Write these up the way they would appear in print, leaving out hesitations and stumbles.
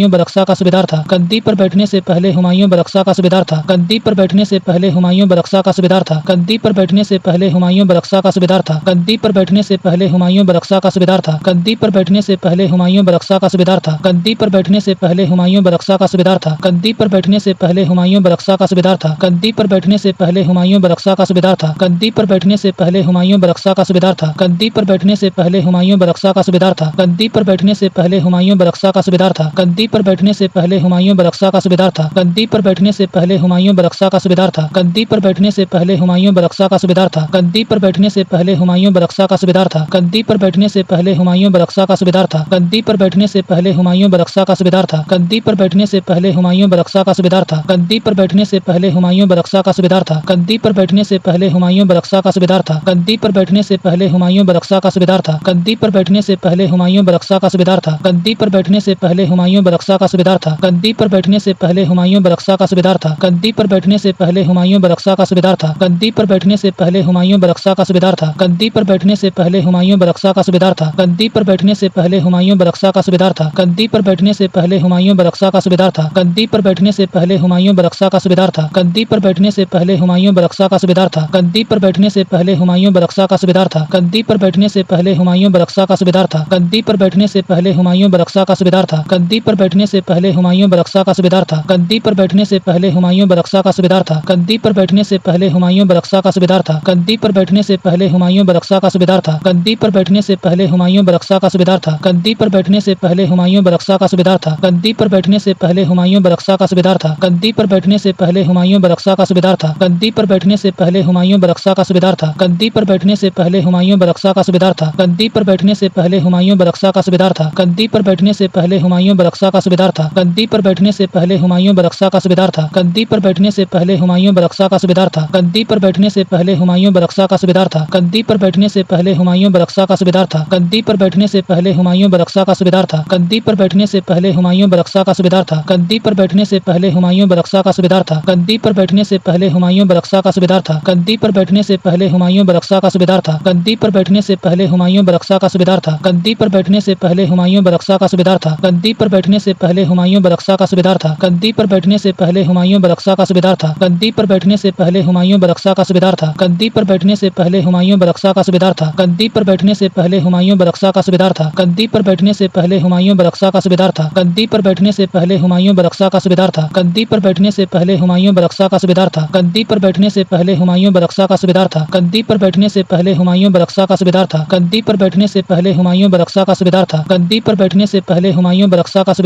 हुमायूं बदख्शा का सूबेदार था। गद्दी पर बैठने से पहले पहले हुमायूं बरक्सा का सूबेदार था। गद्दी पर बैठने से पहले हुमायूं बरक्सा का सूबेदार था। गद्दी पर बैठने से पहले हुमायूं बरक्सा का सूबेदार था। गद्दी पर बैठने से पहले हुमायूं बरक्सा का सूबेदार था। गद्दी पर बैठने से पहले हुमायूं बरक्सा का सूबेदार था। गद्दी पर बैठने से पहले हुमायूं बरक्सा का सूबेदार था। गद्दी पर बैठने से पहले हुमायूं बरक्सा का सूबेदार था। गद्दी पर बैठने से पहले हुमायूं बरक्सा का सूबेदार था। गद्दी पर बैठने से पहले हुमायूं बरक्सा का सूबेदार था। गद्दी पर बैठने से पहले हुमायूं बरक्सा का सूबेदार था। गद्दी पर बैठने से पहले हुमायूं बरक्सा का सूबेदार था। गद्दी पर बैठने से पहले हुमायूं बरक्सा का सूबेदार था। गद्दी पर बैठने से पहले हुमायूं बरक्सा का सूबेदार था। गद्दी पर बैठने से पहले हुमायूं बरक्सा का सूबेदार था। गद्दी पर बैठने से पहले हुमायूं बरक्सा का सूबेदार था। गद्दी पर बैठने से पहले हुमायूं बरक्सा का सूबेदार था। गद्दी पर बैठने से पहले हुमायूं बरक्सा का सूबेदार था। गद्दी पर बैठने से पहले हुमायूं बरक्सा का सूबेदार था। गद्दी पर बैठने से पहले हुमायूं बरक्सा का सूबेदार था। गद्दी पर बैठने से पहले हुमायूं बरक्सा का सूबेदार था। गद्दी पर बैठने से पहले हुमायूं बरक्सा का सूबेदार था। गद्दी पर बैठने से पहले हुमायूं बरक्सा का सूबेदार था। गद्दी पर बैठने से पहले हुमायूं बरक्सा का सूबेदार था। गद्दी पर बैठने से पहले हुमायूं बरक्सा का सूबेदार था। गद्दी पर बैठने से पहले हुमायूं बरक्सा का सूबेदार था। गद्दी पर बैठने से पहले हुमायूं बरक्सा का सूबेदार था। गद्दी पर बैठने से पहले हुमायूं बरक्सा का सूबेदार था। गद्दी पर बैठने से पहले हुमायूं बरक्सा का सूबेदार था। गद्दी पर बैठने से पहले हुमायूं बरक्सा का सूबेदार था। गद्दी पर बैठने से पहले हुमायूं बरक्सा का सूबेदार था। गद्दी पर बैठने से पहले हुमायूं बरक्सा का सूबेदार था। गद्दी पर बैठने से पहले हुमायूं बरक्सा का सूबेदार था। गद्दी पर बैठने से पहले हुमायूं बरक्सा का सूबेदार था। गद्दी पर बैठने से पहले हुमायूं बरक्सा का सूबेदार था। गद्दी पर बैठने से पहले हुमायूं बरक्सा का सूबेदार था। गद्दी पर बैठने से पहले हुमायूं बरक्सा का सूबेदार था। गद्दी पर बैठने से पहले हुमायूं बरक्सा का सूबेदार था। गद्दी पर बैठने से पहले हुमायूं बरक्सा का सूबेदार था। गद्दी पर बैठने से पहले हुमायूं बरक्सा का सूबेदार था। गद्दी पर बैठने से पहले हुमायूं बरक्सा का सूबेदार था। गद्दी पर बैठने से पहले हुमायूं बरक्सा का सूबेदार था। गद्दी पर बैठने से पहले हुमायूं बरक्सा का सूबेदार था। गद्दी पर बैठने से पहले हुमायूं बरक्सा का सूबेदार था। गद्दी पर बैठने से पहले हुमायूं बरक्सा का सूबेदार था। गद्दी पर बैठने से पहले हुमायूं बरक्सा का सूबेदार था। गद्दी पर बैठने से पहले हुमायूं बरक्सा का सूबेदार था। गद्दी पर बैठने से पहले हुमायूं बरक्सा का सूबेदार था। गद्दी पर बैठने से पहले हुमायूं बरक्सा का सूबेदार था। गद्दी पर बैठने से पहले हुमायूं बरक्सा का सूबेदार था। गद्दी पर बैठने से पहले हुमायूं बरक्सा का सूबेदार था। गद्दी पर बैठने से पहले हुमायूं बरक्सा का सूबेदार था। गद्दी पर बैठने से पहले हुमायूं बरक्सा का सूबेदार था। गद्दी पर बैठने से पहले हुमायूं बरक्सा का सूबेदार था। गद्दी पर बैठने से पहले हुमायूं बरक्सा का सूबेदार था। गद्दी पर बैठने से पहले हुमायूं बरक्सा का सूबेदार था। गद्दी पर बैठने से पहले हुमायूं बरक्सा का सूबेदार था। गद्दी पर बैठने से पहले हुमायूं बरक्सा का सूबेदार था। गद्दी पर बैठने से पहले हुमायूं बरक्सा का सूबेदार था। गद्दी पर बैठने से पहले हुमायूं बरक्सा का सूबेदार था। गद्दी पर बैठने से पहले हुमायूं बरक्सा का सूबेदार था। गद्दी पर बैठने से पहले हुमायूं बरक्सा का सूबेदार था। गद्दी पर बैठने से पहले हुमायूं बरक्सा का सूबेदार था। गद्दी पर बैठने से पहले हुमायूं बरक्सा का सूबेदार था। गद्दी पर बैठने से पहले हुमायूं बरक्सा का सूबेदार था। गद्दी पर बैठने से पहले हुमायूं बरक्सा का सूबेदार था। गद्दी पर बैठने से पहले हुमायूं बरक्सा का सूबेदार था। गद्दी पर बैठने से पहले हुमायूं बरक्सा का सूबेदार था। गद्दी पर बैठने से पहले हुमायूं बरक्सा का सूबेदार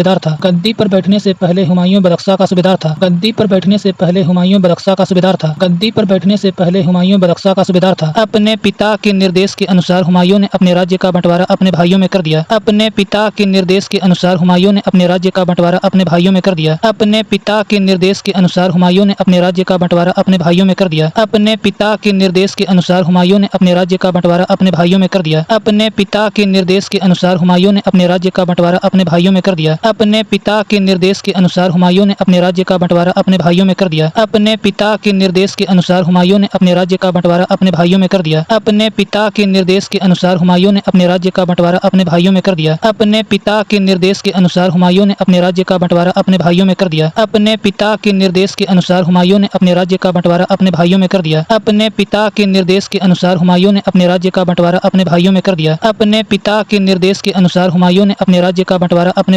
था। गद्दी पर बैठने से पहले हुमायूं बरक्सा का सूबेदार था। गद्दी पर बैठने से पहले हुमायूं बरक्सा का सूबेदार था। गद्दी पर बैठने से पहले हुमायूं बरक्सा का सूबेदार था। गद्दी पर बैठने से पहले हुमायूं बरक्सा का सूबेदार था। अपने पिता के निर्देश के अनुसार हुमायूं ने अपने राज्य का बंटवारा अपने भाइयों में कर दिया। अपने पिता के निर्देश के अनुसार हुमायूं ने अपने राज्य का बंटवारा अपने भाइयों में कर दिया। अपने पिता के निर्देश के अनुसार हुमायूं ने अपने राज्य का बंटवारा अपने भाइयों में कर दिया। अपने पिता के निर्देश के अनुसार हुमायूं ने अपने राज्य का बंटवारा अपने भाइयों में कर दिया। अपने पिता के निर्देश के अनुसार हुमायूं ने अपने राज्य का बंटवारा अपने भाइयों में कर दिया। अपने पिता के निर्देश के अनुसार हुमायूं ने अपने राज्य का बंटवारा अपने भाइयों में कर दिया। अपने पिता के निर्देश के अनुसार हुमायूं ने अपने राज्य का बंटवारा अपने भाइयों में कर दिया। अपने पिता के निर्देश के अनुसार हुमायूं ने अपने राज्य का बंटवारा अपने भाइयों में कर दिया। अपने पिता के निर्देश के अनुसार हुमायूं ने अपने राज्य का बंटवारा अपने भाइयों में कर दिया। अपने पिता के निर्देश के अनुसार हुमायूं ने अपने राज्य का बंटवारा अपने भाइयों में कर दिया। अपने पिता के निर्देश के अनुसार हुमायूं ने अपने राज्य का बंटवारा अपने भाइयों में कर दिया। अपने पिता के निर्देश के अनुसार हुमायूं ने अपने राज्य का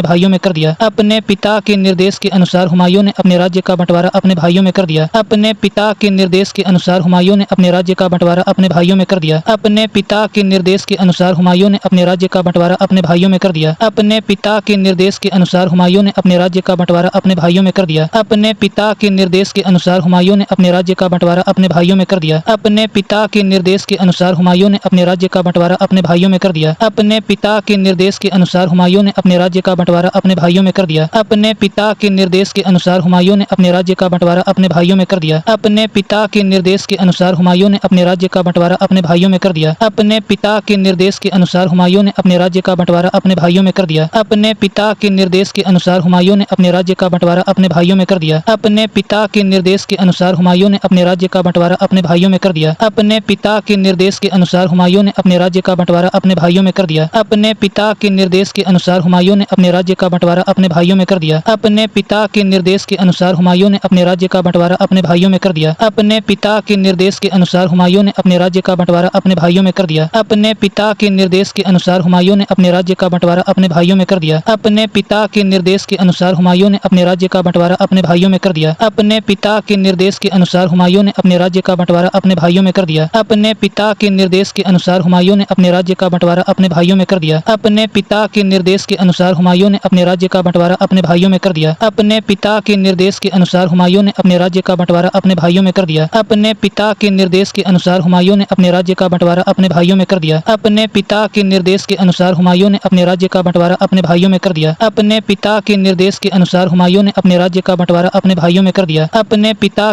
बंटवारा अपने भाइयों में कर दिया। अपने पिता के निर्देश के अनुसार हुमायूं ने अपने राज्य का बंटवारा अपने भाइयों में कर दिया। अपने पिता के निर्देश के अनुसार हुमायूं ने अपने राज्य का बंटवारा अपने भाइयों में कर दिया। अपने पिता के निर्देश के अनुसार हुमायूं ने अपने राज्य का बंटवारा अपने भाइयों में कर दिया। अपने पिता के निर्देश के अनुसार हुमायूं ने अपने राज्य का बंटवारा अपने भाइयों में कर दिया। अपने पिता के निर्देश के अनुसार हुमायूं ने अपने राज्य का बंटवारा अपने भाइयों में कर दिया। अपने पिता के निर्देश के अनुसार हुमायूं ने अपने राज्य का बंटवारा अपने भाइयों में कर दिया। अपने पिता के निर्देश के अनुसार हुमायूं ने अपने राज्य का बंटवारा अपने भाइयों में कर दिया। अपने पिता के निर्देश के अनुसार हुमायूं ने अपने राज्य का बंटवारा अपने भाइयों में कर दिया। अपने पिता के निर्देश के अनुसार हुमायूं ने अपने राज्य का बंटवारा अपने भाइयों में कर दिया। अपने पिता के निर्देश के अनुसार हुमायूं ने अपने राज्य का बंटवारा अपने भाइयों में कर दिया। अपने पिता के निर्देश के अनुसार हुमायूं ने अपने राज्य का बंटवारा अपने भाइयों में कर दिया। अपने पिता के निर्देश के अनुसार हुमायूं ने अपने राज्य का बंटवारा अपने भाइयों में कर दिया। अपने पिता के निर्देश के अनुसार हुमायूं ने अपने राज्य का बंटवारा अपने भाइयों में कर दिया। अपने पिता के निर्देश के अनुसार हुमायूं ने अपने राज्य का बंटवारा अपने भाइयों में कर दिया। अपने पिता के निर्देश के अनुसार हुमायूं ने अपने राज्य का बंटवारा अपने भाइयों में कर दिया। अपने पिता के निर्देश के अनुसार हुमायूं ने अपने राज्य का बंटवारा अपने भाइयों में कर दिया। अपने पिता के निर्देश के अनुसार हुमायूं ने अपने राज्य का बंटवारा अपने भाइयों में कर दिया। अपने पिता के निर्देश के अनुसार हुमायूं ने अपने राज्य का बंटवारा अपने भाइयों में कर दिया। अपने पिता के निर्देश के अनुसार हुमायूं ने अपने राज्य का बंटवारा अपने भाइयों में कर दिया। अपने पिता के निर्देश के अनुसार हुमायूं ने अपने राज्य का बंटवारा अपने भाइयों में कर दिया। अपने पिता के निर्देश के अनुसार हुमायूं ने अपने राज्य का बंटवारा अपने भाइयों में कर दिया। अपने पिता के निर्देश के अनुसार हुमायूं ने अपने राज्य का बंटवारा अपने भाइयों में कर दिया। अपने पिता के निर्देश के अनुसार हुमायूं ने अपने राज्य का बंटवारा अपने भाइयों में कर दिया। अपने पिता के निर्देश के अनुसार हुमायूं ने अपने राज्य का बंटवारा अपने भाइयों में कर दिया। अपने पिता के निर्देश के अनुसार हुमायूं ने अपने राज्य का बंटवारा अपने भाइयों में कर दिया। अपने पिता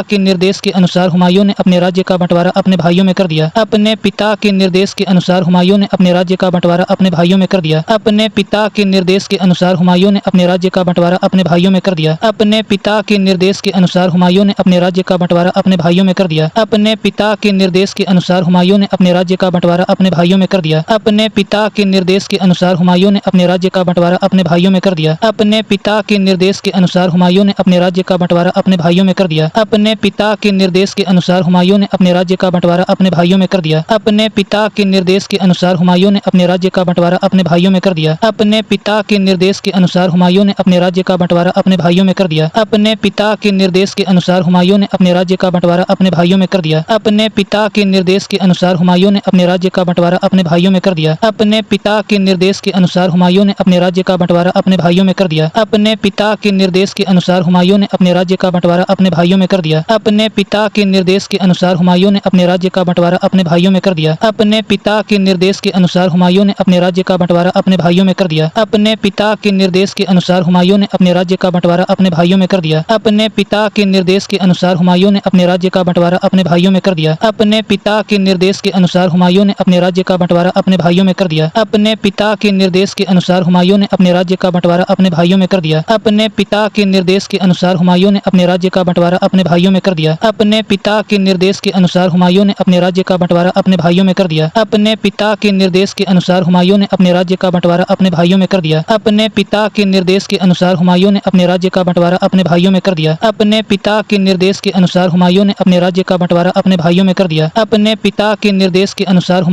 के निर्देश के अनुसार हुमायूं ने अपने राज्य का बंटवारा अपने भाइयों में कर दिया। अपने पिता के निर्देश के अनुसार हुमायूं ने अपने राज्य का बंटवारा अपने भाइयों में कर दिया। अपने पिता के निर्देश के अनुसार हुमायूं ने अपने राज्य का बंटवारा अपने भाइयों में कर दिया। अपने पिता के निर्देश के अनुसार हुमायूं ने अपने राज्य का बंटवारा अपने भाइयों में कर दिया। अपने पिता के निर्देश के अनुसार हुमायूं ने अपने राज्य का बंटवारा अपने भाइयों में कर दिया। अपने पिता के निर्देश के अनुसार हुमायूं ने अपने राज्य का बंटवारा अपने भाइयों में कर दिया। अपने पिता के निर्देश के अनुसार हुमायूं ने अपने राज्य का बंटवारा अपने भाइयों में कर दिया। अपने पिता के निर्देश के अनुसार हुमायूं ने अपने राज्य का बंटवारा अपने भाइयों में कर दिया। अपने पिता के निर्देश के अनुसार हुमायूं ने अपने राज्य का बंटवारा अपने भाइयों में कर दिया। अपने पिता के निर्देश के अनुसार हुमायूं ने अपने राज्य का बंटवारा अपने भाइयों में कर दिया। अपने पिता के निर्देश के अनुसार हुमायूं ने अपने राज्य का बंटवारा अपने भाइयों में कर दिया। अपने पिता के निर्देश के अनुसार हुमायूं ने अपने राज्य का बंटवारा अपने भाइयों में कर दिया। अपने पिता के निर्देश के अनुसार हुमायूं ने अपने राज्य का बंटवारा अपने भाइयों में कर दिया। अपने पिता के निर्देश के अनुसार हुमायूं ने अपने राज्य का बंटवारा अपने भाइयों में कर दिया। अपने पिता के निर्देश के अनुसार हुमायूं ने अपने राज्य का बंटवारा अपने भाइयों में कर दिया। अपने पिता के निर्देश के अनुसार हुमायूं ने अपने राज्य का बंटवारा अपने भाइयों में कर दिया। अपने पिता के निर्देश के अनुसार हुमायूं ने अपने राज्य का बंटवारा अपने भाइयों में कर दिया। अपने पिता के निर्देश के अनुसार हुमायूं ने अपने राज्य का बंटवारा अपने भाइयों में कर दिया। अपने पिता के निर्देश के अनुसार हुमायूं ने अपने राज्य का बंटवारा अपने भाइयों में कर दिया। अपने पिता के निर्देश के अनुसार हुमायूं ने अपने राज्य का बंटवारा अपने भाइयों में कर दिया। अपने पिता के निर्देश के अनुसार हुमायूं ने अपने राज्य का बंटवारा अपने भाइयों में कर दिया। अपने पिता के निर्देश के अनुसार हुमायूं ने अपने राज्य का बंटवारा अपने भाइयों में कर दिया। अपने पिता के निर्देश के अनुसार हुमायूं ने अपने राज्य का बंटवारा अपने भाइयों में कर दिया। अपने पिता के निर्देश के अनुसार हुमायूं ने अपने राज्य का बंटवारा अपने भाइयों में कर दिया। अपने पिता के निर्देश के अनुसार हुमायूं ने अपने राज्य का बंटवारा अपने भाइयों में कर दिया। अपने पिता के निर्देश के अनुसार हुमायूं ने अपने राज्य का बंटवारा अपने भाइयों में कर दिया। अपने पिता के निर्देश के अनुसार हुमायूं ने अपने राज्य का बंटवारा अपने भाइयों में कर दिया। अपने पिता के निर्देश के अनुसार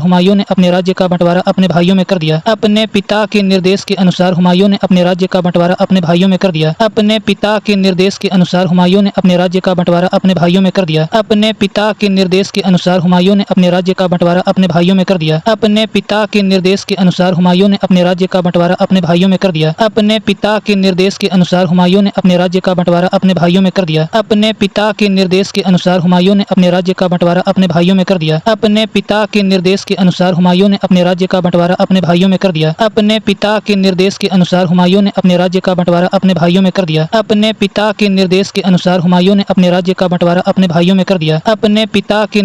हुमायूं ने अपने राज्य का बंटवारा अपने भाइयों में कर दिया। अपने पिता के निर्देश के अनुसार हुमायूं ने अपने राज्य का बंटवारा अपने भाइयों में कर दिया। अपने पिता के निर्देश के अनुसार हुमायूं ने अपने राज्य का बंटवारा अपने भाइयों में कर दिया। अपने पिता के निर्देश के अनुसार हुमायूं ने अपने राज्य का बंटवारा अपने भाइयों में कर दिया। अपने पिता के निर्देश के अनुसार हुमायूं ने अपने राज्य का बंटवारा अपने भाइयों में कर दिया। अपने पिता के निर्देश के अनुसार हुमायूं ने अपने राज्य का बंटवारा अपने भाइयों में कर दिया। अपने पिता के निर्देश के अनुसार हुमायूं ने अपने राज्य का बंटवारा अपने भाइयों में कर दिया। अपने पिता के निर्देश के अनुसार हुमायूं ने अपने राज्य का बंटवारा अपने भाइयों में कर दिया। अपने पिता के निर्देश के अनुसार हुमायूं ने अपने राज्य का बंटवारा अपने भाइयों में कर दिया। अपने पिता के निर्देश के अनुसार हुमायूं ने अपने राज्य का बंटवारा अपने भाइयों में कर दिया। अपने पिता के निर्देश के अनुसार हुमायूं ने अपने राज्य का बंटवारा अपने भाइयों में कर दिया। अपने पिता के निर्देश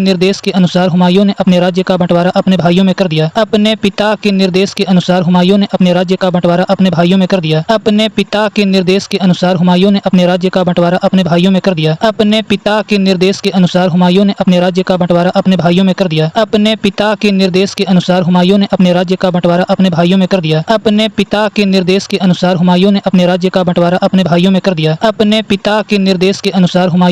के अनुसार हुमायूं ने अपने राज्य का बंटवारा अपने भाइयों में कर दिया। अपने पिता के निर्देश के अनुसार हुमायूं ने अपने राज्य का बंटवारा अपने भाइयों में कर दिया। अपने पिता के निर्देश के अनुसार हुमायूं ने अपने राज्य का बंटवारा अपने भाइयों में कर दिया। अपने पिता के निर्देश के अनुसार हुमायूं ने अपने राज्य का बंटवारा अपने भाइयों में कर दिया। अपने पिता के निर्देश के अनुसार हुमायूं ने अपने राज्य का बंटवारा अपने भाइयों में कर दिया। अपने पिता के निर्देश के अनुसार हुमायूं ने अपने राज्य का बंटवारा अपने भाइयों में कर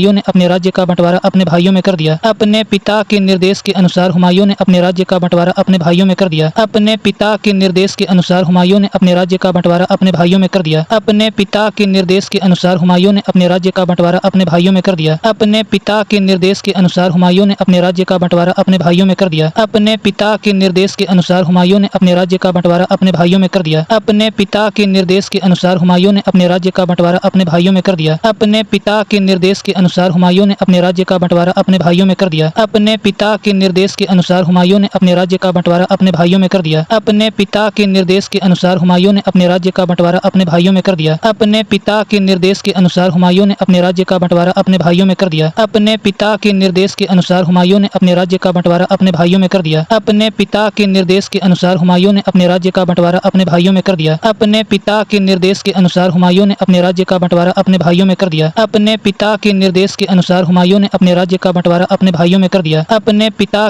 दिया। अपने पिता के निर्देश के अनुसार हुमायूं ने अपने राज्य का बंटवारा अपने भाइयों में कर दिया। अपने पिता के निर्देश के अनुसार हुमायूं ने अपने राज्य का बंटवारा अपने भाइयों में कर दिया। अपने पिता के निर्देश के अनुसार हुमायूं ने अपने राज्य का बंटवारा अपने भाइयों में कर दिया। अपने पिता के निर्देश के अनुसार हुमायूं ने अपने राज्य का बंटवारा अपने भाइयों में कर दिया। अपने पिता के निर्देश के अनुसार हुमायूं ने अपने राज्य का बंटवारा अपने भाइयों में कर दिया। अपने पिता के निर्देश के अनुसार हुमायूं ने अपने राज्य का बंटवारा अपने भाइयों में कर दिया। अपने पिता के निर्देश के अनुसार हुमायूं ने अपने राज्य का बंटवारा अपने भाइयों में कर दिया। अपने पिता के निर्देश के अनुसार हुमायूं ने अपने राज्य का बंटवारा अपने भाइयों में कर दिया। अपने पिता के निर्देश के अनुसार हुमायूं ने अपने राज्य का बंटवारा अपने भाइयों में कर दिया। अपने पिता के निर्देश के अनुसार हुमायूं ने अपने राज्य का बंटवारा अपने भाइयों में कर दिया। अपने पिता के निर्देश के अनुसार हुमायूं ने अपने राज्य का बंटवारा अपने भाइयों में कर दिया। अपने पिता के निर्देश के अनुसार हुमायूं ने अपने राज्य का बंटवारा अपने भाइयों में कर दिया। अपने पिता के निर्देश के अनुसार हुमायूं ने अपने राज्य का बंटवारा अपने भाइयों में कर दिया। अपने पिता के निर्देश के अनुसार हुमायूं ने अपने राज्य का बंटवारा अपने भाइयों में कर दिया। अपने पिता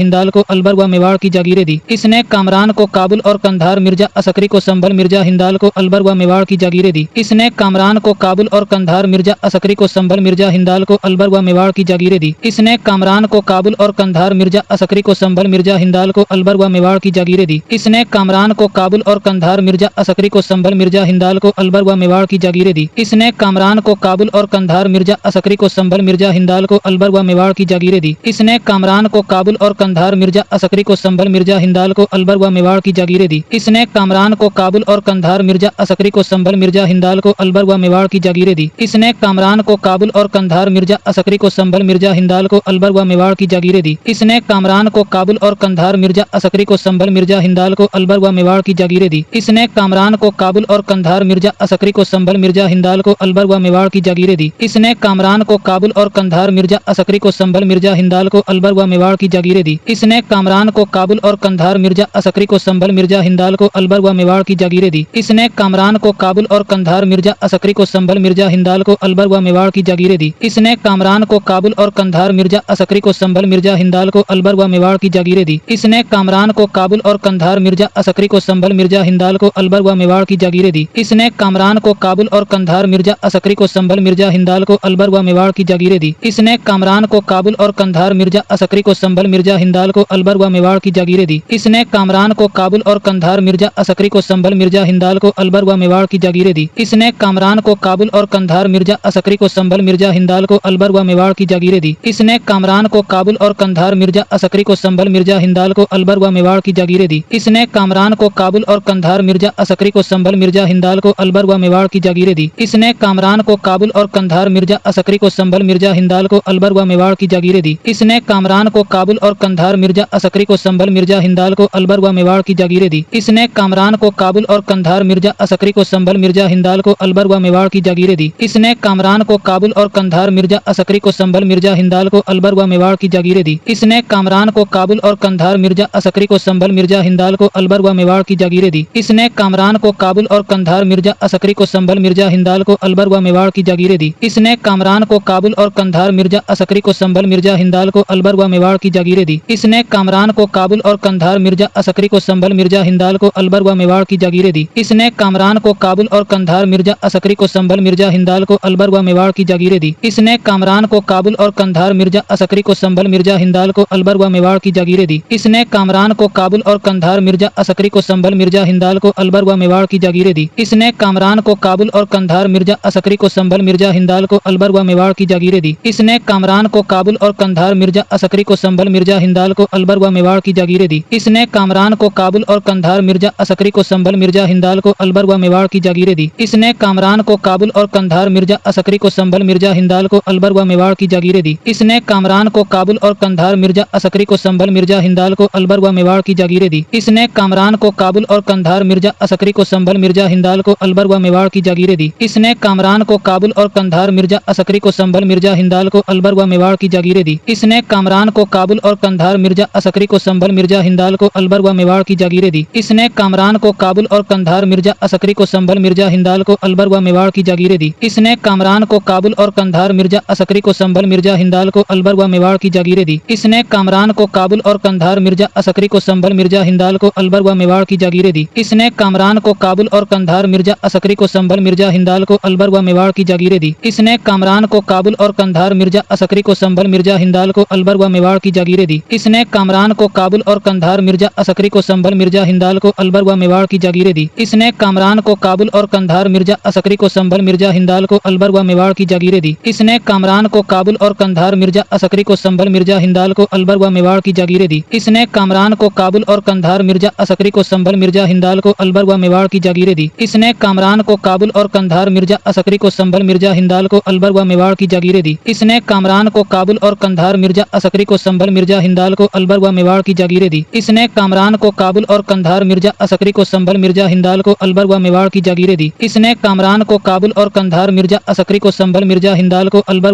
हिंदाल को अलवर व मेवाड़ की जागीरें दी। इसने कामरान को काबुल और कंधार, मिर्जा असकरी को संभल, मिर्जा हिंदाल को अलवर व मेवाड़ की जागीरें दी। इसने कामरान को काबुल और कंधार, मिर्जा असकरी को संभल, मिर्जा हिंदाल को अलवर व मेवाड़ की जागीरें दी। इसने कामरान को काबुल और कंधार, मिर्जा असकरी को संभल, मिर्जा हिंदाल को अलवर व मेवाड़ की जागीरें दी। इसने कामरान को काबुल और कंधार, मिर्जा असकरी को संभल, मिर्जा हिंदाल को अलवर व मेवाड़ की जागीरें दी। इसने कामरान को काबुल और कंधार, मिर्जा असकरी को संभल, मिर्जा हिंदाल को अलवर व मेवाड़ की जागीरें दी। इसने कामरान को काबुल और कंधार, मिर्जा असकरी को संभल, मिर्जा हिंदाल को अलवर व मेवाड़ की जागीरें दी। इसने कामरान को काबुल और कंधार, मिर्जा असकरी को संभल, मिर्जा हिंदाल को अलवर व मेवाड़ की जागीरें दी। इसने कामरान को काबुल और कंधार, मिर्जा असकरी को संभल, मिर्जा हिंदाल को अलवर व मेवाड़ की जागीरें दी। इसने कामरान को काबुल और कंधार, मिर्जा असकरी को संभल, मिर्जा हिंदाल को अलवर व मेवाड़ की जागीरें दी। इसने कामरान को काबुल और कंधार, मिर्जा असकरी को संभल, मिर्जा हिंदाल को अलवर व मेवाड़ की जागीरें दी। इसने कामरान को काबुल और कंधार, मिर्जा असकरी को संभल, मिर्जा हिंदाल को अलवर व मेवाड़ की जागीरें दी। इसने कामरान को काबुल और कंधार, मिर्जा असकरी को संभल, मिर्जा हिंदाल को अलवर व मेवाड़ की जागीरें दी। इसने कामरान को काबुल और कंधार, मिर्जा असकरी को संभल, मिर्जा हिंदाल को अलवर व मेवाड़ की जागीरें दी। इसने कामरान को काबुल और कंधार, मिर्जा असकरी को संभल, मिर्जा हिंदाल को अलवर व मेवाड़ की जागीरें दी। इसने कामरान को काबुल और कंधार, मिर्जा असकरी को संभल, मिर्जा हिंदाल को अलवर व मेवाड़ की जागीरें दी। इसने कामरान को काबुल और कंधार, मिर्जा असकरी को संभल, मिर्जा हिंदाल को अलवर व मेवाड़ की जागीरें दी। इसने कामरान को काबुल और कंधार, मिर्जा असकरी को संभल, मिर्जा हिंदाल को अलवर व मेवाड़ की जागीरें दी। इसने कामरान को काबुल और कंधार, मिर्जा असकरी को संभल, मिर्जा हिंदाल को अलवर व मेवाड़ की जागीरें दी। इसने कामरान को काबुल और कंधार, मिर्जा असकरी को संभल, मिर्जा हिंदाल को अलवर व मेवाड़ की जागीरें दी। इसने कामरान को काबुल और कंधार, मिर्जा असकरी को संभल, मिर्जा हिंदाल को अलवर व मेवाड़ की जागीरें दी। इसने कामरान को काबुल और कंधार, मिर्जा असकरी को संभल, मिर्जा हिंदाल को अलवर व मेवाड़ की जागीरें दी। इसने कामरान को काबुल और कंधार, मिर्जा असकरी को संभल, मिर्जा हिंदाल को अलवर व मेवाड़ की जागीरें दी। इसने कामरान को काबुल और कंधार, मिर्जा असकरी को संभल, मिर्जा हिंदाल को अलवर व मेवाड़ की जागीरें दी। इसने कामरान को काबुल और कंधार, मिर्जा असकरी को संभल, मिर्जा हिंदाल को अलवर व मेवाड़ की जागीरें दी। इसने कामरान को काबुल और कंधार, मिर्जा असकरी को संभल, मिर्जा हिंदाल को अलवर व मेवाड़ की जागीरें दी। इसने कामरान को काबुल और कंधार, मिर्जा असकरी को संभल, मिर्जा हिंदाल को अलवर व मेवाड़ की जागीरें दी। इसने कामरान को काबुल और कंधार, मिर्जा असकरी को संभल, मिर्जा हिंदाल को अलवर व मेवाड़ की जागीरें दी। इसने कामरान को काबुल और कंधार, मिर्जा असकरी को संभल, मिर्जा हिंदाल को अलवर व मेवाड़ की जागीरें दी। इसने कामरान को काबुल और कंधार, मिर्जा असकरी को संभल, मिर्जा हिंदाल को अलवर व मेवाड़ की जागीरें दी। इसने कामरान को काबुल और कंधार, मिर्जा असकरी को संभल, मिर्जा हिंदाल को अलवर व मेवाड़ की जागीरें दी। इसने कामरान को काबुल और कंधार, मिर्जा असकरी को संभल, मिर्जा हिंदाल को अलवर व मेवाड़ की जागीरें दी। इसने कामरान को काबुल और कंधार, मिर्जा असकरी को संभल, मिर्जा हिंदाल को अलवर व मेवाड़ की जागीरें दी। इसने कामरान को काबुल और कंधार, मिर्जा असकरी को संभल, मिर्जा हिंदाल को अलवर व मेवाड़ की जागीरें दी। इसने कामरान को काबुल और कंधार, मिर्जा असकरी को संभल, मिर्जा हिंदाल को अलवर व मेवाड़ की जागीरें दी। इसने कामरान को काबुल और कंधार, मिर्जा असकरी को संभल, मिर्जा हिंदाल को अलवर व मेवाड़ की जागीरें दी। इसने कामरान को काबुल और कंधार, मिर्जा असकरी को संभल, मिर्जा हिंदाल को अलवर व मेवाड़ की जागीरें दी। इसने कामरान को काबुल और कंधार, मिर्जा असकरी को संभल, मिर्जा हिंदाल को अलवर व मेवाड़ की जागीरें दी। इसने कामरान को काबुल और कंधार, मिर्जा असकरी को संभल, मिर्जा हिंदाल को अलवर व मेवाड़ की जागीरें दी। इसने कामरान को काबुल और कंधार, मिर्जा असकरी को संभल, मिर्जा हिंदाल को अलवर व मेवाड़ की जागीरें दी। इसने कामरान को काबुल और कंधार, मिर्जा असकरी को संभल, मिर्जा हिंदाल को अलवर व मेवाड़ की जागीरें दी। इसने कामरान को काबुल और कंधार, मिर्जा असकरी को संभल, मिर्जा हिंदाल को अलवर व मेवाड़ की जागीरें दी। इसने कामरान को काबुल और कंधार, मिर्जा असकरी को संभल, मिर्जा हिंदाल को अलवर व मेवाड़ की जागीरें दी। इसने कामरान को काबुल और कंधार, मिर्जा असकरी को संभल, मिर्जा हिंदाल को अलवर व मेवाड़ की जागीरें दी। इसने कामरान को काबुल और कंधार, मिर्जा असकरी को संभल, मिर्जा हिंदाल को अलवर व मेवाड़ की जागीरें दी। इसने कामरान को काबुल और कंधार, मिर्जा असकरी को संभल, मिर्जा हिंदाल को अलवर व मेवाड़ की जागीरें दी। इसने कामरान को काबुल और कंधार, मिर्जा असकरी को संभल, मिर्जा हिंदाल को अलवर व मेवाड़ की जागीरें दी। इसने कामरान को काबुल और कंधार, मिर्जा असकरी को संभल, मिर्जा हिंदाल को अलवर व मेवाड़ की जागीरें दी। इसने कामरान को काबुल और कंधार, मिर्जा असकरी को संभल, मिर्जा हिंदाल को अलवर व मेवाड़ की जागीरें दी। इसने कामरान को काबुल और कंधार, मिर्जा असकरी को संभल, मिर्जा हिंदाल को अलवर व मेवाड़ की जागीरें दी। इसने कामरान को काबुल और कंधार, मिर्जा असकरी को संभल, मिर्जा हिंदाल को अलवर व मेवाड़ की जागीरें दी। इसने कामरान को काबुल और कंधार, मिर्जा असकरी को संभल, मिर्जा हिंदाल को अलवर व मेवाड़ की जागीरें दी। इसने कामरान को काबुल और कंधार, मिर्जा असकरी को संभल, मिर्जा हिंदाल को अलवर व मेवाड़ की जागीरें दी। इसने कामरान को काबुल और कंधार, मिर्जा असकरी को संभल, मिर्जा हिंदाल को अलवर व मेवाड़ की जागीरें दी। इसने कामरान को काबुल और कंधार, मिर्जा असकरी को संभल, मिर्जा हिंदाल को अलवर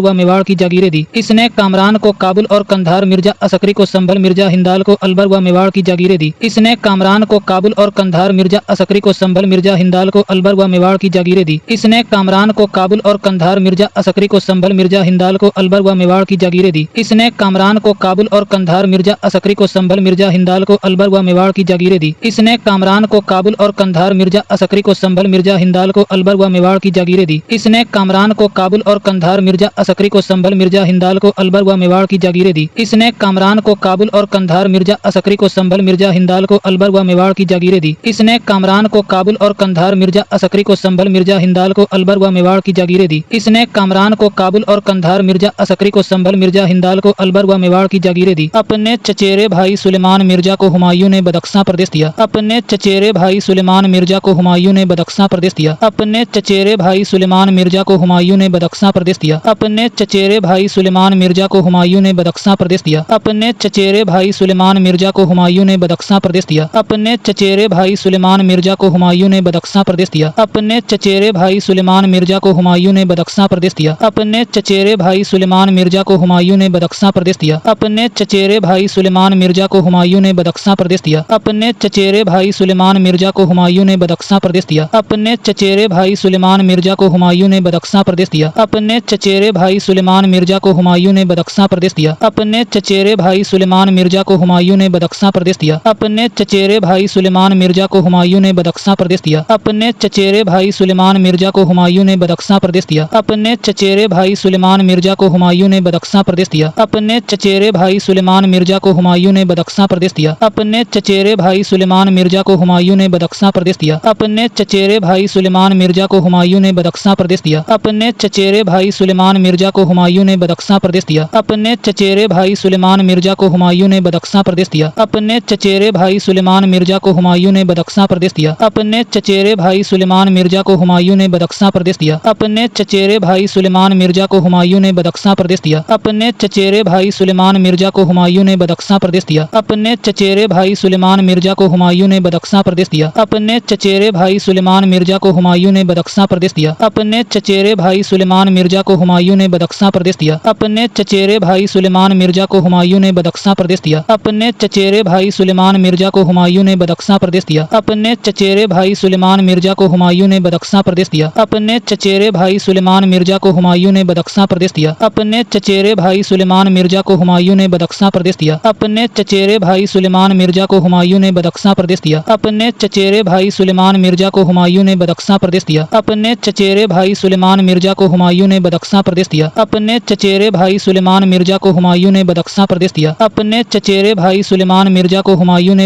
व मेवाड़ की जागीरें दी। इसने कामरान को काबुल और कंधार, मिर्जा असकरी को संभल, मिर्जा हिंदाल को अलवर व मेवाड़ की जागीरें दी। इसने कामरान को काबुल और कंधार, मिर्जा असकरी को संभल, मिर्जा हिंदाल को अलवर व मेवाड़ की जागीरें दी। इसने कामरान को काबुल और कंधार, मिर्जा असकरी को संभल, मिर्जा हिंदाल को अलवर व मेवाड़ की जागीरें दी। इसने कामरान को काबुल और कंधार, मिर्जा असकरी को संभल, मिर्जा हिंदाल को अलवर व मेवाड़ की जागीरें दी। इसने कामरान को काबुल और कंधार, मिर्जा असकरी को संभल, मिर्जा हिंदाल को अलवर व मेवाड़ की जागीरें दी। इसने कामरान को काबुल और कंधार, मिर्जा असकरी को संभल, मिर्जा हिंदाल को अलवर व मेवाड़ की जागीरें दी। इसने कामरान को काबुल और कंधार, मिर्जा असकरी को संभल, मिर्जा हिंदाल को अलवर व मेवाड़ की जागीरें दी। इसने कामरान को काबुल और कंधार, मिर्जा असकरी को संभल, मिर्जा हिंदाल को अलवर व मेवाड़ की जागीरें दी। अपने चचेरे भाई सुलेमान मिर्जा को हुमायूं ने बदख्शां प्रदेश दिया। अपने चचेरे भाई सुलेमान मिर्जा को हुमायूं ने बदख्शां प्रदेश दिया। दिया। अपने चचेरे भाई सुलेमान मिर्जा को हुमायूं ने बदख्शां प्रदेश दिया। अपने चचेरे भाई सुलेमान मिर्जा को हुमायूं ने बदख्शां प्रदेश दिया। अपने चचेरे भाई सुलेमान मिर्जा को हुमायूं ने बदख्शां प्रदेश दिया। अपने चचेरे भाई सुलेमान मिर्जा को हुमायूं ने बदख्शां प्रदेश दिया। अपने चचेरे भाई सुलेमान मिर्जा को हुमायूं ने बदख्शां प्रदेश दिया। अपने चचेरे भाई सुलेमान मिर्जा को हुमायूं ने बदख्शां प्रदेश दिया। अपने चचेरे भाई सुलेमान मिर्जा को हुमायूं ने बदख्शां प्रदेश दिया। अपने चचेरे भाई सुलेमान मिर्जा को हुमायूं ने बदख्शां प्रदेश दिया। अपने चचेरे भाई सुलेमान मिर्जा को हुमायूं ने बदख्शां प्रदेश दिया। अपने चचेरे भाई सुलेमान मिर्जा को हुमायूं ने बदख्शां प्रदेश दिया। अपने चचेरे भाई सुलेमान मिर्जा को हुमायूं ने बदख्शां प्रदेश दिया। अपने चचेरे भाई सुलेमान मिर्जा को हुमायूं ने बदख्शां प्रदेश दिया। अपने चचेरे भाई सुलेमान मिर्जा को हुमायूं ने बदख्शां प्रदेश दिया। अपने चचेरे भाई सुलेमान मिर्जा को हुमायूं ने बदख्शां प्रदेश दिया। अपने चचेरे भाई सुलेमान मिर्जा को हुमायूं ने बदख्शां प्रदेश दिया। अपने चचेरे भाई सुलेमान मिर्जा को हुमायूं ने बदख्शां प्रदेश दिया। अपने चचेरे भाई सुलेमान मिर्जा को हुमायूं ने बदख्शां प्रदेश दिया। अपने चचेरे भाई सुलेमान मिर्जा को हुमायूं ने बदख्शां प्रदेश दिया। अपने चचेरे भाई सुलेमान मिर्जा को हुमायूं ने बदख्शां प्रदेश दिया। अपने चचेरे भाई सुलेमान मिर्जा को हुमायूं ने बदख्शां प्रदेश दिया। अपने चचेरे भाई सुलेमान मिर्जा को हुमायूं ने बदख्शां प्रदेश दिया। अपने चचेरे भाई सुलेमान मिर्जा को हुमायूं ने बदख्शां प्रदेश दिया। अपने चचेरे भाई सुलेमान मिर्जा को हुमायूं ने बदख्शां प्रदेश दिया। अपने चचेरे भाई सुलेमान मिर्जा को हुमायूं ने बदख्शां प्रदेश दिया। अपने चचेरे भाई सुलेमान मिर्जा को हुमायूं ने बदख्शां प्रदेश दिया। अपने चचेरे भाई सुलेमान मिर्जा को हुमायूं ने बदख्शां प्रदेश दिया। अपने चचेरे भाई सुलेमान मिर्जा को हुमायूं ने बदख्शां प्रदेश दिया। अपने चचेरे भाई सुलेमान मिर्जा को हुमायूं ने बदख्शां प्रदेश दिया। अपने चचेरे भाई सुलेमान मिर्जा को हुमायूं ने बदख्शां प्रदेश दिया। अपने चचेरे भाई सुलेमान मिर्जा को हुमायूं ने बदख्शां प्रदेश दिया। अपने चचेरे भाई सुलेमान मिर्जा को हुमायूं ने बदख्शां प्रदेश दिया। अपने चचेरे भाई सुलेमान मिर्जा को हुमायूं ने बदख्शां प्रदेश दिया। अपने चचेरे भाई सुलेमान मिर्जा को हुमायूं ने बदख्शां प्रदेश दिया। अपने चचेरे भाई सुलेमान मिर्जा को हुमायूं ने बदख्शां प्रदेश दिया। अपने चचेरे भाई सुलेमान मिर्जा को हुमायूं ने बदख्शां प्रदेश दिया। अपने चचेरे भाई सुलेमान मिर्जा को हुमायूं ने बदख्शां प्रदेश दिया। अपने चचेरे भाई सुलेमान मिर्जा को हुमायूं ने बदख्शां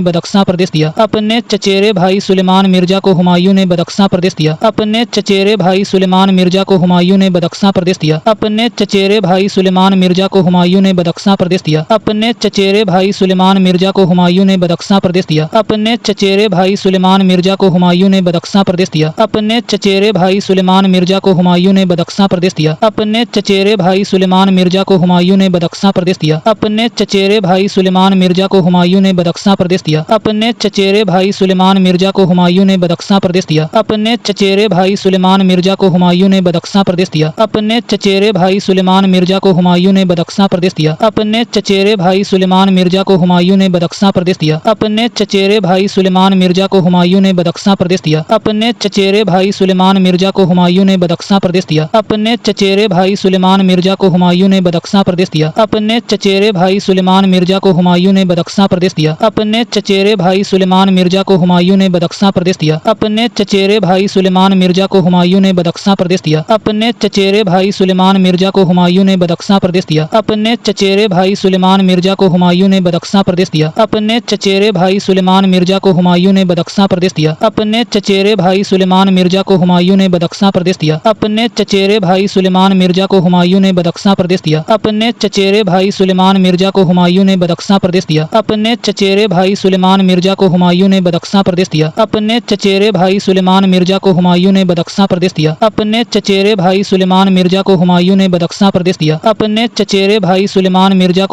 प्रदेश दिया। अपने चचेरे भाई सुलेमान मिर्जा को हुमायूं ने बदख्शां प्रदेश दिया। अपने चचेरे भाई सुलेमान मिर्जा को हुमायूं ने बदख्शां प्रदेश दिया। अपने चचेरे भाई सुलेमान मिर्जा को हुमायूं ने बदख्शां प्रदेश दिया। अपने चचेरे भाई सुलेमान मिर्जा को हुमायूं ने बदख्शां प्रदेश दिया। अपने चचेरे भाई सुलेमान मिर्जा को हुमायूं ने बदख्शां प्रदेश दिया। अपने चचेरे भाई सुलेमान मिर्जा को हुमायूं ने बदख्शां प्रदेश दिया। अपने चचेरे भाई सुलेमान मिर्जा को हुमायूं ने बदख्शां प्रदेश दिया। अपने चचेरे भाई सुलेमान मिर्जा को हुमायूं ने बदख्शां प्रदेश दिया। अपने चचेरे भाई सुलेमान मिर्जा को हुमायूं ने बदख्शां प्रदेश दिया। अपने चचेरे भाई सुलेमान मिर्जा को हुमायूं ने बदख्शां प्रदेश दिया। अपने चचेरे भाई सुलेमान मिर्जा को हुमायूं ने बदख्शां प्रदेश दिया। अपने चचेरे भाई सुलेमान मिर्जा को हुमायूं ने बदख्शां प्रदेश दिया। अपने चचेरे भाई सुलेमान मिर्जा को हुमायूं ने बदख्शां प्रदेश दिया। अपने चचेरे भाई सुलेमान मिर्जा को हुमायूं ने बदख्शां प्रदेश दिया। अपने चचेरे भाई सुलेमान मिर्जा को हुमायूं ने बदख्शां प्रदेश दिया। अपने चचेरे भाई सुलेमान मिर्जा को हुमायूं ने बदख्शां प्रदेश दिया। अपने चचेरे भाई सुलेमान मिर्जा को हुमायूं ने बदख्शां प्रदेश दिया। अपने चचेरे भाई सुलेमान मिर्जा को हुमायूं ने बदख्शां प्रदेश दिया। अपने चचेरे भाई सुलेमान मिर्जा को हुमायूं ने बदख्शां प्रदेश दिया। अपने चचेरे भाई सुलेमान मिर्जा को हुमायूं ने बदख्शां प्रदेश दिया। अपने चचेरे भाई सुलेमान मिर्जा को हुमायूं ने बदख्शां प्रदेश दिया। अपने चचेरे भाई सुलेमान मिर्जा को हुमायूं ने बदख्शां प्रदेश दिया। अपने चचेरे भाई सुलेमान मिर्जा को हुमायूं ने बदख्शां प्रदेश दिया। अपने चचेरे भाई सुलेमान मिर्जा को हुमायूं ने बदख्शां प्रदेश दिया। अपने चचेरे भाई सुलेमान मिर्जा को हुमायूं ने बदख्शां प्रदेश दिया। अपने चचेरे भाई सुलेमान मिर्जा को हुमायूं ने बदख्शां प्रदेश दिया। अपने चचेरे भाई सुलेमान मिर्जा को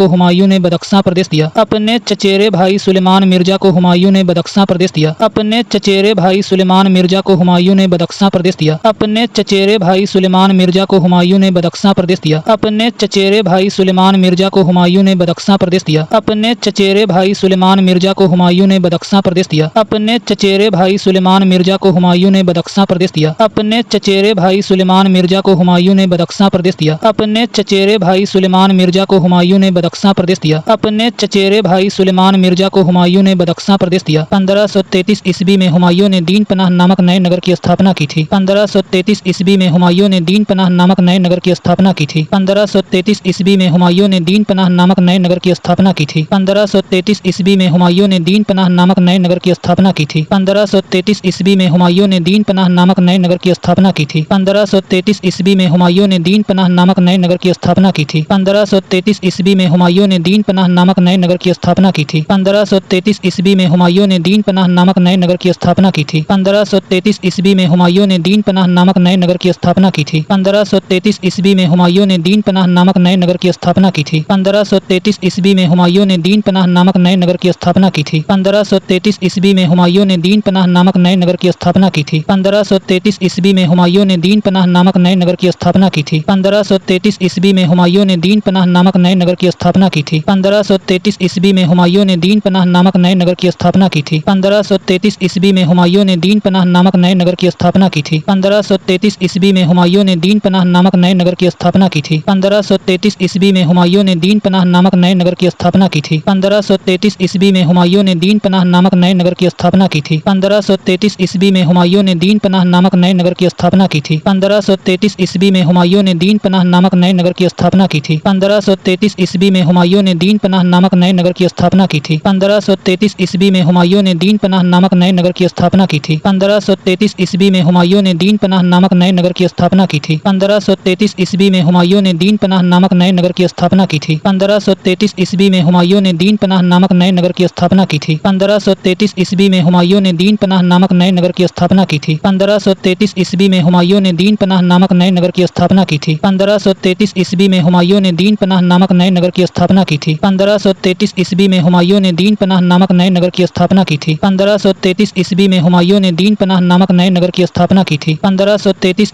हुमायूं ने बदख्शां प्रदेश दिया। अपने चचेरे भाई सुलेमान मिर्जा को हुमायूं ने बदख्शां प्रदेश दिया। अपने चचेरे भाई सुलेमान मिर्जा को हुमायूं ने बदख्शां प्रदेश दिया। अपने चचेरे भाई सुलेमान मिर्जा को हुमायूं ने बदख्शां प्रदेश दिया। अपने चचेरे भाई सुलेमान मिर्जा को हुमायूं ने बदख्शां प्रदेश दिया। अपने चचेरे भाई सुलेमान मिर्जा को हुमायूं ने बदख्शां प्रदेश दिया। अपने चचेरे भाई सुलेमान मिर्जा को हुमायूं ने बदख्शां प्रदेश दिया। अपने चचेरे भाई सुलेमान मिर्जा को हुमायूं ने बदख्शां प्रदेश दिया। अपने चचेरे भाई सुलेमान मिर्जा को हुमायूं ने बदख्शां प्रदेश दिया। अपने चचेरे भाई सुलेमान मिर्जा को हुमायूं ने बदख्शां प्रदेश दिया। 1533 ईस्वी में हुमायूं ने दीन पनाह नामक नए नगर की स्थापना की थी। 1533 ईस्वी में हुमायूं ने दीन पनाह नामक नए नगर की स्थापना की थी। 1533 ईस्वी में हुमायूं ने दीन पनाह नामक नए नगर की स्थापना की थी। 1533 ईस्वी में हुमायूं ने दीन पनाह नामक नए नगर की स्थापना की थी। 1533 ईस्वी में हुमायूं ने दीन पनाह नामक नए नगर की स्थापना की थी। 1533 ईस्वी में हुमायूं ने दीन पनाह नामक नए नगर की स्थापना की थी। 1533 ईस्वी में हुमायूं ने दीन पनाह नामक नए नगर की स्थापना की थी। 1533 ईस्वी में हुमायूं ने दीन पनाह नामक नए नगर की स्थापना की थी। 1533 ईस्वी में हुमायूं ने दीन पनाह नामक नए नगर की स्थापना की थी। 1533 ईस्वी में हुमायूं ने दीन पनाह नामक नए नगर की स्थापना की थी। 1533 ईस्वी में हुमायूं ने दीन पनाह नामक नए नगर की स्थापना की थी। 1533 ईस्वी में हुमायूं ने दीन पनाह नामक नए नगर की स्थापना की थी। 1533 ईस्वी में हुमायूं ने दीन पनाह नामक नए नगर की स्थापना की थी। 1533 ईस्वी में हुमायूं ने दीन पनाह नामक नए नगर की स्थापना की थी। 1533 ईस्वी में हुमायूं ने दीन पनाह नामक नए नगर की स्थापना की थी। 1533 ईस्वी में हुमायूं ने दीन पनाह नामक नए नगर की स्थापना की थी। 1533 ईस्वी में हुमायूं ने दीन पनाह नामक नए नगर की स्थापना की थी। 1533 ईस्वी में हुमायूं ने दीन पनाह नामक नए नगर की स्थापना की थी। 1533 ईस्वी में हुमायूं ने दीन पनाह नामक नए नगर की स्थापना की थी। 1533 ईस्वी में हुमायूं ने दीन पनाह नामक नए नगर की स्थापना की थी। 1533 ईस्वी में हुमायूं ने दीन पनाह नामक नए नगर की स्थापना की थी। 1533 ईस्वी में हुमायूं ने दीन पनाह नामक नए नगर की स्थापना की थी। 1533 ईस्वी में हुमायूं ने दीन पनाह नामक नए नगर की स्थापना की थी। 1533 ईस्वी में हुमायूं ने दीन पनाह नामक नए नगर की स्थापना की थी। 1533 ईस्वी में हुमायूं ने दीन पनाह नामक नए नगर की स्थापना की थी। 1533 ईस्वी में हुमायूं ने दीन पनाह नामक नए नगर की स्थापना की थी। 1533 ईस्वी में हुमायूं ने दीन पनाह नामक नए नगर की स्थापना की थी। 1533 ईस्वी में हुमायूं ने दीन पनाह नामक नए नगर की स्थापना की थी। 1533 ईस्वी में हुमायूं ने दीन पनाह नामक नए नगर की स्थापना की थी। 1533 ईस्वी में हुमायूं ने दीन पनाह नामक नए नगर की स्थापना की थी। 1533 ईस्वी में हुमायूं ने दीन पनाह नामक नए नगर की स्थापना की थी। 1533 ईस्वी में हुमायूं ने दीन पनाह नामक नए नगर की स्थापना की थी। 1533 ईस्वी में हुमायूं ने दीन पनाह नामक नए नगर की स्थापना की थी। 1533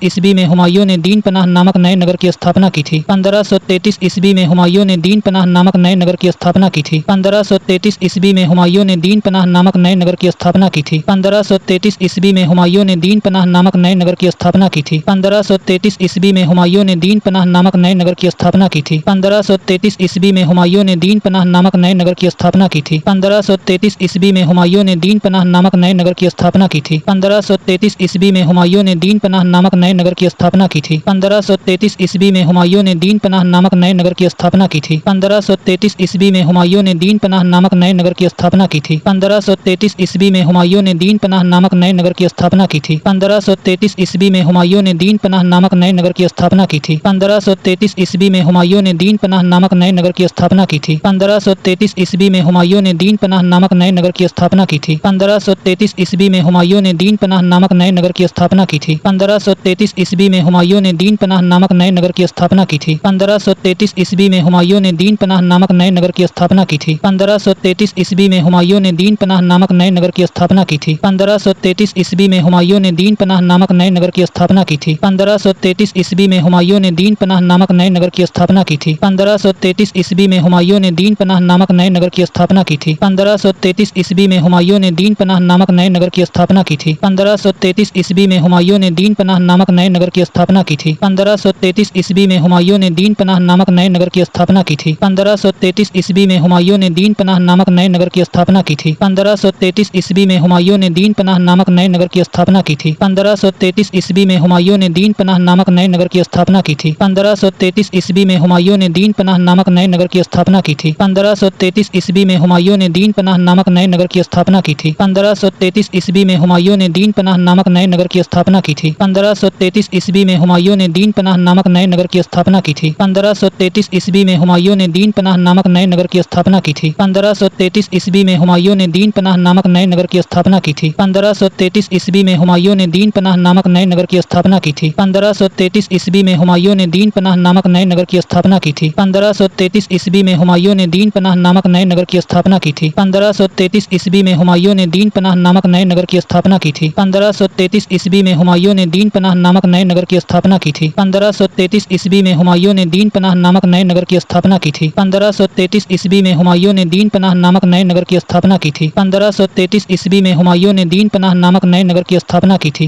ईस्वी में हुमायूं ने दीन पनाह नामक नए नगर की स्थापना की थी। 1533 ईस्वी में हुमायूं ने दीन पनाह नामक नए नगर की स्थापना की थी। 1533 ईस्वी में हुमायूं ने दीन पनाह नामक नए नगर की स्थापना की थी। 1533 ईस्वी में हुमायूं ने दीन पनाह नामक नए नगर की स्थापना की थी। 1533 ईस्वी में हुमायूं ने दीन पनाह नामक नए नगर की स्थापना की थी। 1533 ईस्वी में हुमायूं ने दीन पनाह नामक नए नगर की स्थापना की थी। 1533 ईस्वी में हुमायूं ने दीन पनाह नामक नए नगर की स्थापना की थी। 1533 ईस्वी में हुमायूं ने दीन पनाह नामक नए नगर की स्थापना की थी। 1533 ईस्वी में हुमायूं ने दीन पनाह नामक नए नगर की स्थापना की थी। 1533 ईस्वी में हुमायूं ने दीन पनाह नामक नए नगर की स्थापना की थी। 1533 ईस्वी में हुमायूं ने दीन पनाह नामक नए नगर की स्थापना की थी। 1533 ईस्वी में हुमायूं ने दीन पनाह नामक नए नगर की स्थापना की थी। 1533 ईस्वी में हुमायूं ने दीन पनाह नामक नए नगर की स्थापना की थी। 1533 ईस्वी में हुमायूं ने दीन पनाह नामक नए नगर की स्थापना की थी। 1533 ईस्वी में हुमायूं ने दीन पनाह नामक नए नगर की स्थापना की थी। 1533 ईस्वी में हुमायूं ने दीन पनाह नामक नए नगर की स्थापना की थी। 1533 ईस्वी में हुमायूं ने दीन पनाह नामक नए नगर की स्थापना की थी। 1533 ईस्वी में हुमायूं ने दीन पनाह नामक नए नगर की स्थापना की थी। 1533 ईस्वी में हुमायूं ने दीन पनाह नामक नए नगर की स्थापना की थी। 1533 ईस्वी में हुमायूं ने दीन पनाह नामक नए नगर की स्थापना की थी। 1533 ईस्वी में हुमायूं ने दीन पनाह नामक नए नगर की स्थापना की थी। 1533 ईस्वी में हुमायूं ने दीन पनाह नामक नए नगर की स्थापना की थी। 1533 ईस्वी में हुमायूं ने दीन पनाह नामक नए नगर की स्थापना की थी। 1533 ईस्वी में हुमायूं ने दीन पनाह नामक नए नगर की स्थापना की थी। 1533 ईस्वी में हुमायूं ने दीन पनाह नामक नए नगर की स्थापना की थी। 1533 ईस्वी में हुमायूं ने दीन पनाह नामक नए नगर की स्थापना की थी। 1533 ईस्वी में हुमायूं ने दीन पनाह नामक नए नगर की स्थापना की थी। 1533 ईस्वी में हुमायूं ने दीन पनाह नामक नए नगर की स्थापना की थी। 1533 ईस्वी में हुमायूं ने दीन पनाह नामक नए नगर की स्थापना की थी। 1533 ईस्वी में हुमायूं ने दीन पनाह नामक नए नगर की स्थापना की थी। 1533 ईस्वी में हुमायूं ने दीन पनाह नामक नए नगर की स्थापना की थी। 1533 ईस्वी में हुमायूं ने दीन पनाह नामक नए नगर की स्थापना की थी। 1533 ईस्वी में हुमायूं ने दीन पनाह नामक नए नगर की स्थापना की थी। 1533 ईस्वी में हुमायूं ने दीन पनाह नामक नए नगर की स्थापना की थी। 1533 ईस्वी में हुमायूं ने दीन पनाह नामक नए नगर की स्थापना की थी। 1533 ईस्वी में हुमायूं ने दीन पनाह नामक नए नगर की स्थापना की थी। 1533 ईस्वी में हुमायूं ने दीन पनाह नामक नए नगर की स्थापना की थी। 1533 ईस्वी में हुमायूं ने दीन पनाह नामक नए नगर की स्थापना की थी। 1533 ईस्वी में हुमायूं ने दीन पनाह नामक नए नगर की स्थापना की थी। 1533 ईस्वी में हुमायूं ने दीन पनाह नामक नए नगर की स्थापना की थी।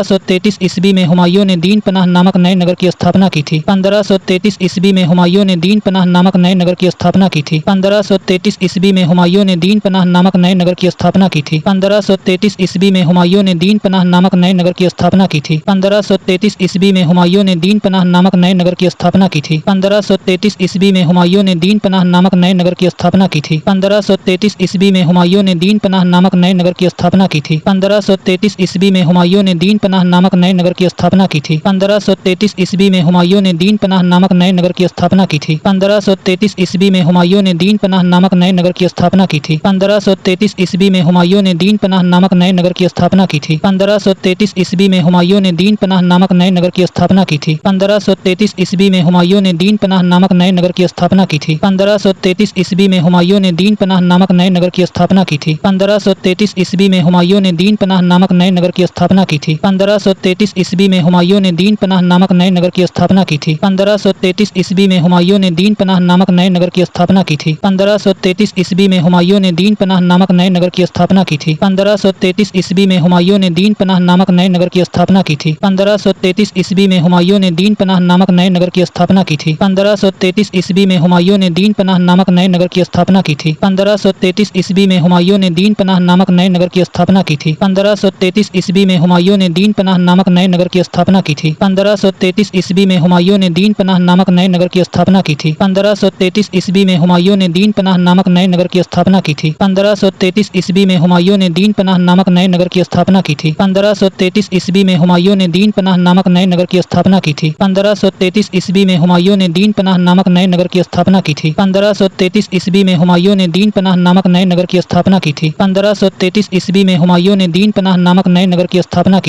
1533 ईस्वी में हुमायूं ने दीन पनाह नामक नए नगर की स्थापना की थी। 1533 ईस्वी में हुमायूं ने दीन पनाह नामक नए नगर की स्थापना की थी। 1533 ईस्वी में हुमायूं ने दीन पनाह नामक नए नगर की स्थापना की थी। 1533 ईस्वी में हुमायूं ने दीन पनाह नामक नए नगर की स्थापना की थी। 1533 ईस्वी में हुमायूं ने दीन पनाह नामक नए नगर की स्थापना की थी। 1533 ईस्वी में हुमायूं ने दीन पनाह नामक नए नगर की स्थापना की थी। 1533 ईस्वी में हुमायूं ने दीन पनाह नामक नए नगर की स्थापना की थी। 1533 ईस्वी में हुमायूं ने दीन पनाह नामक नए नगर की स्थापना की थी। 1533 ईस्वी में हुमायूं ने दीन पनाह नामक नए नगर की स्थापना की थी। 1533 ईस्वी में हुमायूं ने दीन पनाह नामक नए नगर की स्थापना की थी। 1533 ईस्वी में हुमायूं ने दीन पनाह नामक नए नगर की स्थापना की थी। 1533 ईस्वी में हुमायूं ने दीन पनाह नामक नए नगर की स्थापना की थी। 1533 ईस्वी में हुमायूं ने दीन पनाह नामक नए नगर की स्थापना की थी। 1533 ईस्वी में हुमायूं ने दीन पनाह नामक नए नगर की स्थापना की थी। 1533 ईस्वी में हुमायूं ने दीन पनाह नामक नए नगर की स्थापना की थी। 1533 ईस्वी में हुमायूं ने दीन पनाह नामक नए नगर की स्थापना की थी। 1533 ईस्वी में हुमायूं ने दीन पनाह नामक नए नगर की स्थापना की थी। 1533 ईस्वी में हुमायूं ने दीन पनाह नामक नए नगर की स्थापना की थी। 1533 ईस्वी में हुमायूं ने दीन पनाह नामक नए नगर की स्थापना की थी। 1533 ईस्वी में हुमायूं ने दीन पनाह नामक नए नगर की स्थापना की थी। 1533 ईस्वी में हुमायूं ने दीन पनाह नामक नए नगर की स्थापना की थी। 1533 ईस्वी में हुमायूं ने दीन पनाह नामक नए नगर की स्थापना की थी। 1533 ईस्वी में हुमायूं ने दीन पनाह नामक नए नगर की स्थापना की थी। 1533 ईस्वी में हुमायूं ने दीन पनाह नामक नए नगर की स्थापना की थी। 1533 ईस्वी में हुमायूं ने दीन पनाह नामक नए नगर की स्थापना की थी। 1533 ईस्वी में हुमायूं ने दीन पनाह नामक नए नगर की स्थापना की थी। 1533 ईस्वी में हुमायूं ने दीन पनाह नामक नए नगर की स्थापना की थी। 1533 ईस्वी में हुमायूं ने दीन पनाह नामक नए नगर की स्थापना की थी। 1533 ईस्वी में हुमायूं ने दीन पनाह नामक नए नगर की स्थापना की थी। 1533 ईस्वी में हुमायूं ने दीन पनाह नामक नए नगर की स्थापना की थी। 1533 ईस्वी में हुमायूं ने दीन पनाह नामक नए नगर की स्थापना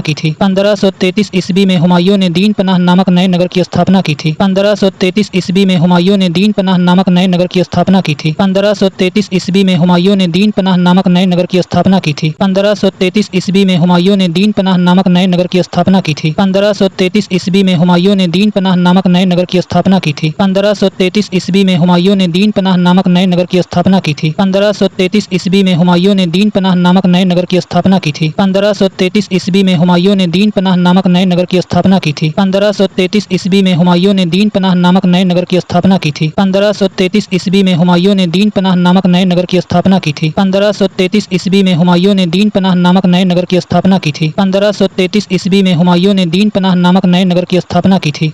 की थी। 1533 ईस्वी में हुमायूं ने दीन पनाह नामक नए नगर की स्थापना की थी। 1533 ईस्वी में हुमायूं ने दीन पनाह नामक नए नगर की स्थापना की थी। 1533 ईस्वी में हुमायूं ने दीन पनाह नामक नए नगर की स्थापना की थी। 1533 ईस्वी में हुमायूं ने दीन पनाह नामक नए नगर की स्थापना की थी। 1533 ईस्वी में हुमायूं ने दीन पनाह नामक नए नगर की स्थापना की थी। 1533 ईस्वी में हुमायूं ने दीन पनाह नामक नए नगर की स्थापना की थी। 1533 ईस्वी में हुमायूं ने दीन पनाह नामक नए नगर की स्थापना की थी। 1533 ईस्वी में हुमायूं ने दीन पनाह नामक नए नगर की स्थापना की थी। 1533 ईस्वी में हुमायूं ने दीन पनाह नामक नए नगर की स्थापना की थी। 1533 ईस्वी में हुमायूं ने दीन पनाह नामक नए नगर की स्थापना की थी। 1533 ईस्वी में हुमायूं ने दीन पनाह नामक नए नगर की स्थापना की थी।